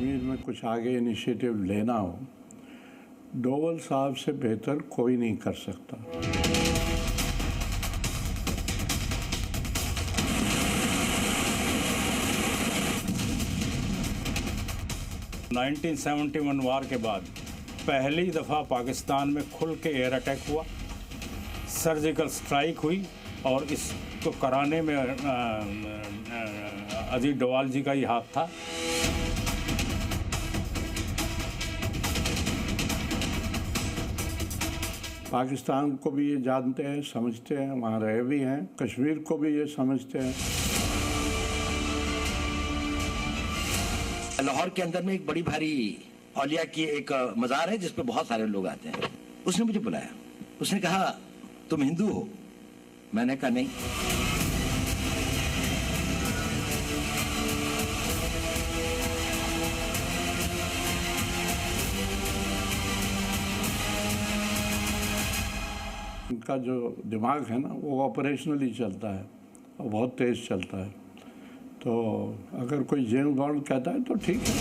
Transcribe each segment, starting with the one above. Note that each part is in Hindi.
कश्मीर में कुछ आगे इनिशिएटिव लेना हो, डोवल साहब से बेहतर कोई नहीं कर सकता। नाइनटीन 1971 वार के बाद पहली दफ़ा पाकिस्तान में खुल के एयर अटैक हुआ, सर्जिकल स्ट्राइक हुई और इसको कराने में अजीत डोवाल जी का ही हाथ था। पाकिस्तान को भी ये जानते हैं, समझते हैं, वहाँ रहे भी हैं, कश्मीर को भी ये समझते हैं। लाहौर के अंदर में एक बड़ी भारी औलिया की एक मज़ार है जिस पे बहुत सारे लोग आते हैं। उसने मुझे बुलाया, उसने कहा तुम हिंदू हो? मैंने कहा नहीं। उनका जो दिमाग है ना वो ऑपरेशनली चलता है और बहुत तेज़ चलता है। तो अगर कोई जेम्स बॉन्ड कहता है तो ठीक है।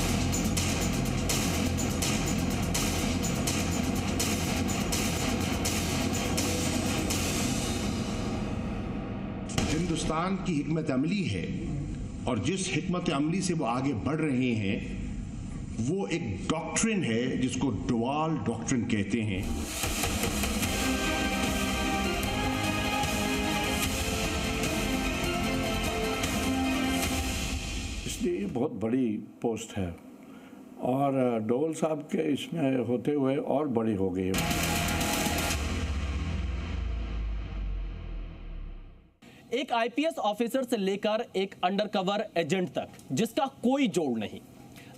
हिंदुस्तान की हिकमत अमली है और जिस हिकमत अमली से वो आगे बढ़ रहे हैं वो एक डॉक्ट्रिन है जिसको डोवाल डॉक्ट्रिन कहते हैं। इसलिए ये बहुत बड़ी पोस्ट है और डोवल साहब के इसमें होते हुए और बड़ी हो गई है। एक आईपीएस ऑफिसर से लेकर एक अंडरकवर एजेंट तक जिसका कोई जोड़ नहीं,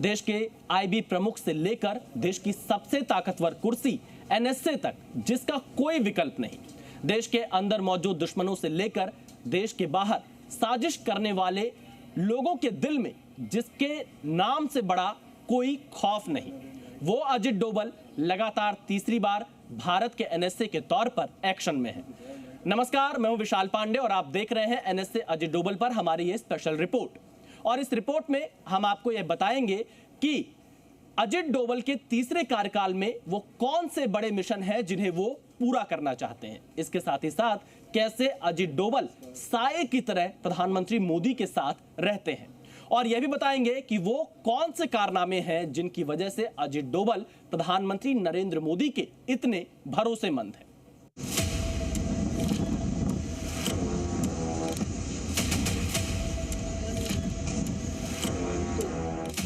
देश के आईबी प्रमुख से लेकर देश की सबसे ताकतवर कुर्सी एनएसए तक जिसका कोई विकल्प नहीं, देश के अंदर मौजूद दुश्मनों से लेकर देश के बाहर साजिश करने वाले लोगों के दिल में जिसके नाम से बड़ा कोई खौफ नहीं, वो अजित डोवल लगातार तीसरी बार भारत के एनएसए के तौर पर एक्शन में है। नमस्कार, मैं हूं विशाल पांडे और आप देख रहे हैं एनएसए अजित डोवल पर हमारी ये स्पेशल रिपोर्ट। और इस रिपोर्ट में हम आपको यह बताएंगे कि अजित डोवल के तीसरे कार्यकाल में वो कौन से बड़े मिशन हैं जिन्हें वो पूरा करना चाहते हैं। इसके साथ ही साथ कैसे अजित डोवल साये की तरह प्रधानमंत्री मोदी के साथ रहते हैं और यह भी बताएंगे कि वो कौन से कारनामे हैं जिनकी वजह से अजित डोवल प्रधानमंत्री नरेंद्र मोदी के इतने भरोसेमंद हैं।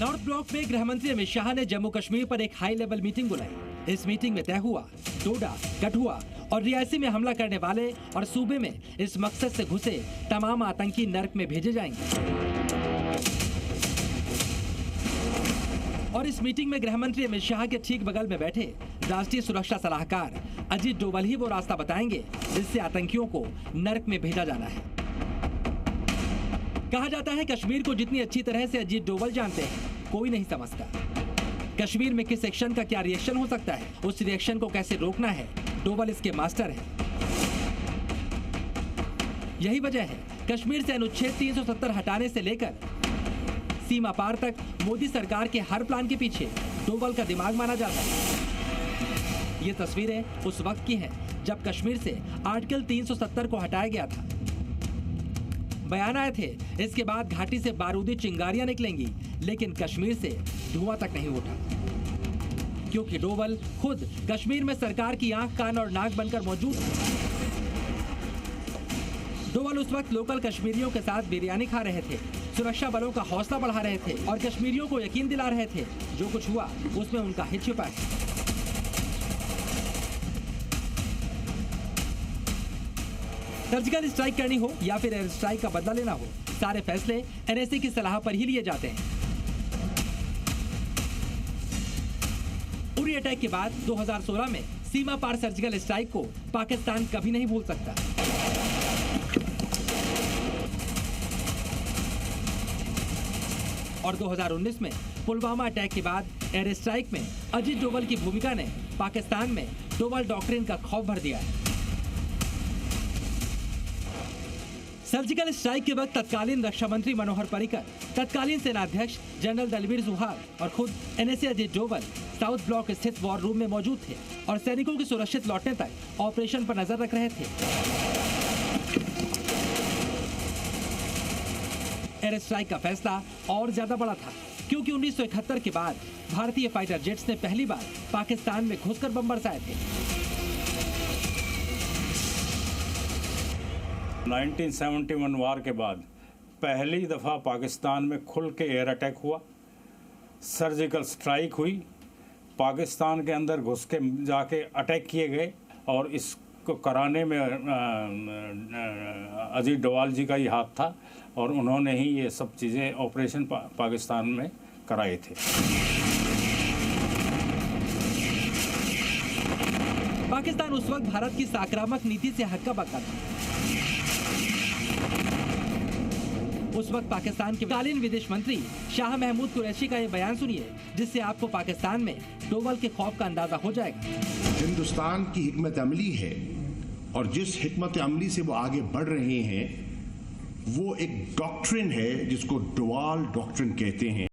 नॉर्थ ब्लॉक में गृह मंत्री अमित शाह ने जम्मू कश्मीर पर एक हाई लेवल मीटिंग बुलाई। इस मीटिंग में तय हुआ डोडा, कठुआ और रियासी में हमला करने वाले और सूबे में इस मकसद से घुसे तमाम आतंकी नर्क में भेजे जाएंगे। और इस मीटिंग में गृह मंत्री अमित शाह के ठीक बगल में बैठे राष्ट्रीय सुरक्षा सलाहकार अजित डोवल ही वो रास्ता बताएंगे जिससे आतंकियों को नर्क में भेजा जाना है। कहा जाता है कश्मीर को जितनी अच्छी तरह से अजित डोवल जानते हैं कोई नहीं समझता। कश्मीर में किस एक्शन का क्या रिएक्शन हो सकता है, उस रिएक्शन को कैसे रोकना है, डोवल इसके मास्टर है। यही वजह है कश्मीर से अनुच्छेद 370 हटाने से लेकर सीमा पार तक मोदी सरकार के हर प्लान के पीछे डोवल का दिमाग माना जाता है। ये तस्वीरें उस वक्त की हैं जब कश्मीर से आर्टिकल 370 को हटाया गया था। बयान आए थे इसके बाद घाटी से बारूदी चिंगारियां निकलेंगी, लेकिन कश्मीर से धुआं तक नहीं उठा, क्योंकि डोवल खुद कश्मीर में सरकार की आंख, कान और नाक बनकर मौजूद थे। डोवल उस वक्त लोकल कश्मीरियों के साथ बिरयानी खा रहे थे, सुरक्षा बलों का हौसला बढ़ा रहे थे और कश्मीरियों को यकीन दिला रहे थे जो कुछ हुआ उसमें उनका हित छिपा है। सर्जिकल स्ट्राइक करनी हो या फिर एयर स्ट्राइक का बदला लेना हो, सारे फैसले एनएसए की सलाह पर ही लिए जाते हैं। उरी अटैक के बाद 2016 में सीमा पार सर्जिकल स्ट्राइक को पाकिस्तान कभी नहीं भूल सकता। और 2019 में पुलवामा अटैक के बाद एयर स्ट्राइक में अजित डोवल की भूमिका ने पाकिस्तान में डोवल डॉक्ट्रिन का खौफ भर दिया है। सर्जिकल स्ट्राइक के वक्त तत्कालीन रक्षा मंत्री मनोहर पर्रिकर, तत्कालीन सेनाध्यक्ष जनरल दलबीर सुहाग और खुद NSA Ajit Doval south block स्थित वॉर रूम में मौजूद थे और सैनिकों के सुरक्षित लौटने तक ऑपरेशन पर नजर रख रहे थे। एयर स्ट्राइक का फैसला और ज्यादा बड़ा था क्योंकि 1971 के बाद भारतीय फाइटर जेट्स ने पहली बार पाकिस्तान में घुसकर बम बरसाए थे। 1971 वार के बाद पहली दफ़ा पाकिस्तान में खुल के एयर अटैक हुआ, सर्जिकल स्ट्राइक हुई, पाकिस्तान के अंदर घुस के जाके अटैक किए गए और इसको कराने में अजीत डोवाल जी का ही हाथ था और उन्होंने ही ये सब चीज़ें ऑपरेशन पाकिस्तान में कराए थे। पाकिस्तान उस वक्त भारत की आक्रामक नीति से हक्का बक्का था। उस वक्त पाकिस्तान के तत्कालीन विदेश मंत्री शाह महमूद कुरैशी का ये बयान सुनिए, जिससे आपको पाकिस्तान में डोवल के खौफ का अंदाजा हो जाएगा। हिंदुस्तान की हिकमत अमली है और जिस हिकमत अमली से वो आगे बढ़ रहे हैं वो एक डॉक्ट्रिन है जिसको डोवाल डॉक्ट्रिन कहते हैं।